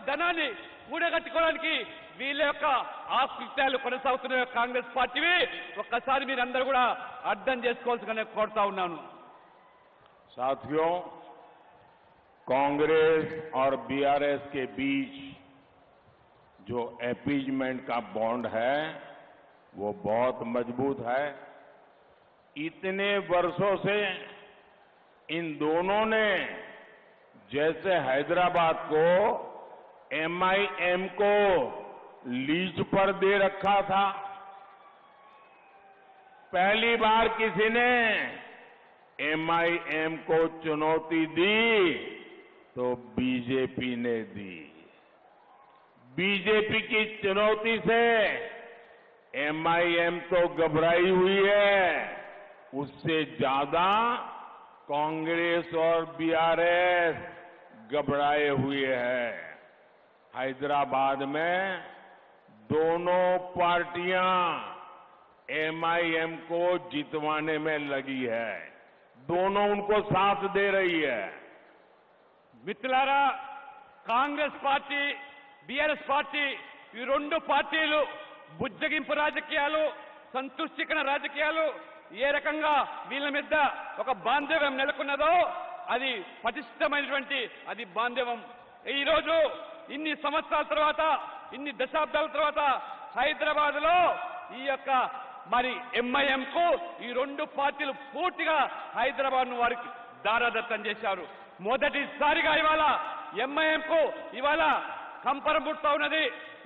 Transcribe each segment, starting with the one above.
ధనాన్ని కూడగట్టుకోవడానికి వీళ్ళ యొక్క ఆకృత్యాలు కొనసాగుతున్న కాంగ్రెస్ పార్టీవి ఒక్కసారి మీరందరూ కూడా అర్థం చేసుకోవాల్సిందిగా కోరుతా ఉన్నాను. साथियों, कांग्रेस और बीआरएस के बीच जो अपीजमेंट का बॉन्ड है वो बहुत मजबूत है। इतने वर्षों से इन दोनों ने जैसे हैदराबाद को एमआईएम को लीज पर दे रखा था, पहली बार किसी ने एमआईएम को चुनौती दी तो बीजेपी ने दी। बीजेपी की चुनौती से एमआईएम तो घबराई हुई है, उससे ज्यादा कांग्रेस और बीआरएस घबराए हुए हैं। हैदराबाद में दोनों पार्टियां एमआईएम को जितवाने में लगी है, दोनों उनको साथ दे रही है। మిత్రులారా, కాంగ్రెస్ పార్టీ బీఆర్ఎస్ పార్టీ ఈ రెండు పార్టీలు బుజ్జగింపు రాజకీయాలు, సంతుష్టికరణ రాజకీయాలు ఏ రకంగా వీళ్ళ మీద ఒక బాంధవ్యం నెలకొన్నదో అది పటిష్టమైనటువంటి అది బాంధవ్యం. ఈ రోజు ఇన్ని సంవత్సరాల తర్వాత, ఇన్ని దశాబ్దాల తర్వాత హైదరాబాద్ లో ఈ యొక్క మరి ఎంఐఎం కు ఈ రెండు పార్టీలు పూర్తిగా హైదరాబాద్ ను వారికి దారాదత్తం చేశారు. మొదటిసారిగా ఇవాళ ఎంఐఎం కు ఇవాళ కంపరం పుడుతా ఉన్నది,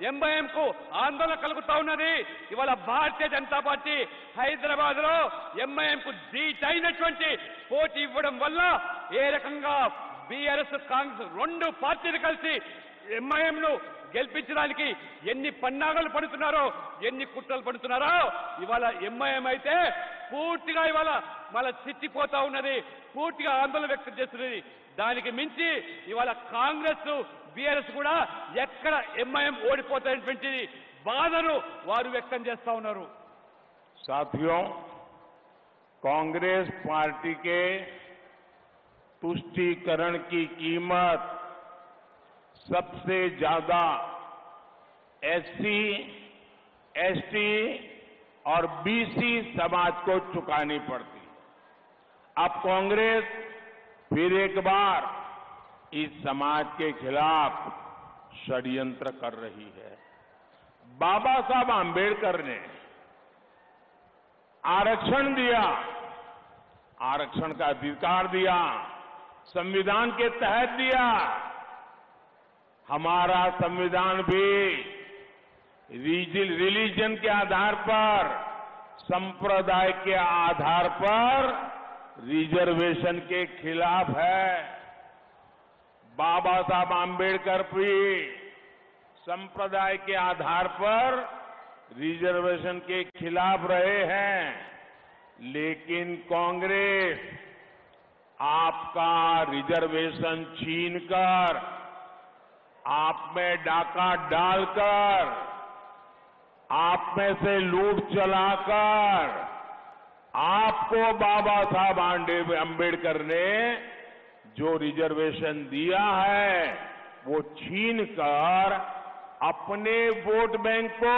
ఎంఐఎం కు ఆందోళన కలుగుతా ఉన్నది. ఇవాళ భారతీయ జనతా పార్టీ హైదరాబాద్ లో ఎంఐఎం కు ధీటైనటువంటి పోటీ ఇవ్వడం వల్ల ఏ రకంగా బీఆర్ఎస్ కాంగ్రెస్ రెండు పార్టీలు కలిసి ఎంఐఎం ను గెలిపించడానికి ఎన్ని పన్నాగాలు పడుతున్నారో, ఎన్ని కుట్రలు పడుతున్నారో ఇవాళ ఎంఐఎం అయితే పూర్తిగా ఇవాళ మళ్ళా చిట్టిపోతా ఉన్నది, పూర్తిగా ఆందోళన వ్యక్తం చేస్తున్నది. దానికి మించి ఇవాళ కాంగ్రెస్ బీఆర్ఎస్ కూడా ఎక్కడ ఎంఐఎం ఓడిపోతాయనేటువంటి బాధను వారు వ్యక్తం చేస్తా ఉన్నారు. साथियों, कांग्रेस पार्टी के तुष्टीकरण की कीमत सबसे ज्यादा एससी, एसटी और बीसी समाज को चुकानी पड़ती। अब कांग्रेस फिर एक बार इस समाज के खिलाफ षड्यंत्र कर रही है। बाबा साहब आंबेडकर ने आरक्षण दिया, आरक्षण का अधिकार दिया, संविधान के तहत दिया। हमारा संविधान भी रिलीजन के आधार पर, संप्रदाय के आधार पर रिजर्वेशन के खिलाफ है। बाबा साहब आंबेडकर भी संप्रदाय के आधार पर रिजर्वेशन के खिलाफ रहे हैं, लेकिन कांग्रेस आपका रिजर्वेशन छीनकर, आप में डाका डालकर, आप में से लूट चलाकर आपको बाबा साहब आंबेडकर ने जो रिजर्वेशन दिया है वो छीनकर अपने वोट बैंक को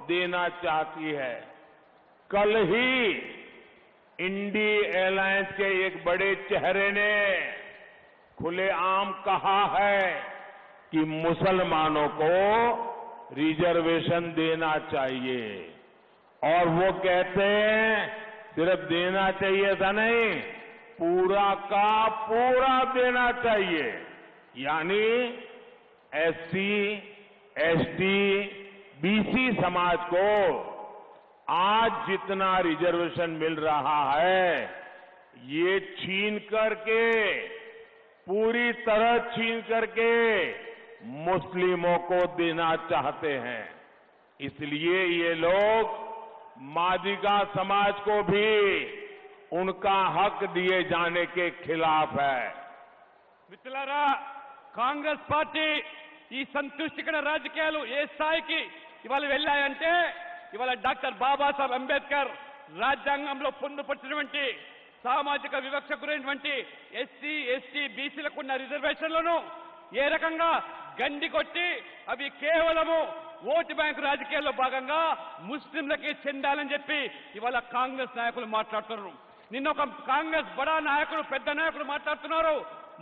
देना चाहती है। कल ही इंडी एलायंस के एक बड़े चेहरे ने खुलेआम कहा है कि मुसलमानों को रिजर्वेशन देना चाहिए, और वो कहते हैं सिर्फ देना चाहिए था नहीं, पूरा का पूरा देना चाहिए। यानी एससी, एसटी, बीसी समाज को आज जितना रिजर्वेशन मिल रहा है ये छीन करके, पूरी तरह छीन करके मुस्लिमों को देना चाहते हैं। इसलिए ये लोग मादिगा समाज को भी उनका हक दिए जाने के खिलाफ है। మిత్రులారా, కాంగ్రెస్ పార్టీ ఈ సంతుష్టికరణ రాజకీయాలు ఏ స్థాయికి ఇవాళ వెళ్ళాయంటే, ఇవాళ డాక్టర్ బాబాసాహెబ్ అంబేద్కర్ రాజ్యాంగంలో పొందుపరిచినటువంటి సామాజిక వివక్ష గురైనటువంటి ఎస్సీ, ఎస్టీ, బీసీలకు ఉన్న రిజర్వేషన్లను ఏ రకంగా గండి కొట్టి అవి కేవలము ఓటు బ్యాంకు రాజకీయాల్లో భాగంగా ముస్లింలకే చెందాలని చెప్పి ఇవాళ కాంగ్రెస్ నాయకులు మాట్లాడుతున్నారు. నిన్న ఒక కాంగ్రెస్ బడా నాయకుడు పెద్ద నాయకుడు మాట్లాడుతున్నారు,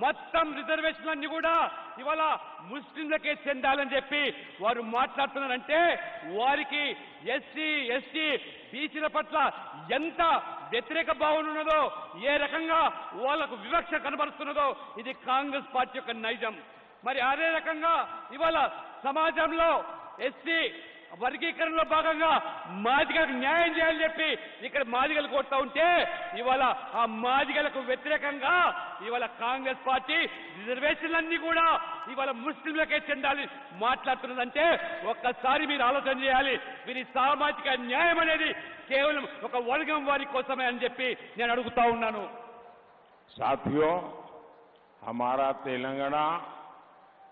మొత్తం రిజర్వేషన్లన్నీ కూడా ఇవాళ ముస్లింలకే చెందాలని చెప్పి వారు మాట్లాడుతున్నారంటే వారికి ఎస్సీ ఎస్టీ బీసీల పట్ల ఎంత వ్యతిరేక భావన ఉన్నదో, ఏ రకంగా వాళ్లకు వివక్ష కనబరుస్తున్నదో ఇది కాంగ్రెస్ పార్టీ యొక్క నైజం. మరి అదే రకంగా ఇవాళ సమాజంలో ఎస్సీ వర్గీకరణలో భాగంగా మాదిగలకు న్యాయం చేయాలని చెప్పి ఇక్కడ మాదిగలు కొడతా ఉంటే ఇవాళ ఆ మాదిగలకు వ్యతిరేకంగా ఇవాళ కాంగ్రెస్ పార్టీ రిజర్వేషన్లన్నీ కూడా ఇవాళ ముస్లింలకే చెందాలి మాట్లాడుతున్నదంటే ఒక్కసారి మీరు ఆలోచన చేయాలి. వీరి సామాజిక న్యాయం అనేది కేవలం ఒక వర్గం వారి కోసమే అని చెప్పి నేను అడుగుతా ఉన్నాను. साथियों, हमारा तेलंगाना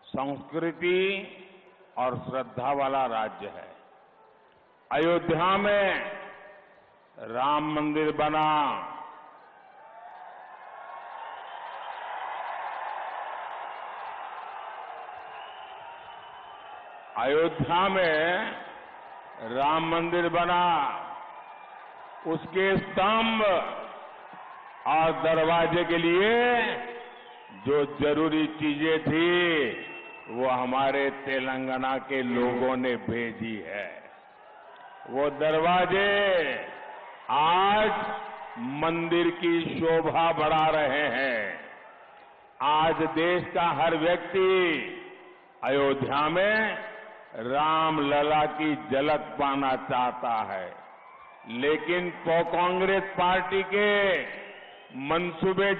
संस्कृति और श्रद्धा वाला राज्य है. अयोध्या में राम मंदिर बना, अयोध्या में राम मंदिर बना, उसके स्तंभ और दरवाजे के लिए जो जरूरी चीजें थी वो हमारे तेलंगाना के लोगों ने भेजी है. वो दरवाजे आज मंदिर की शोभा बढ़ा रहे हैं. आज देश का हर व्यक्ति अयोध्या में राम लला की झलक पाना चाहता है, लेकिन कांग्रेस पार्टी के मंसूबे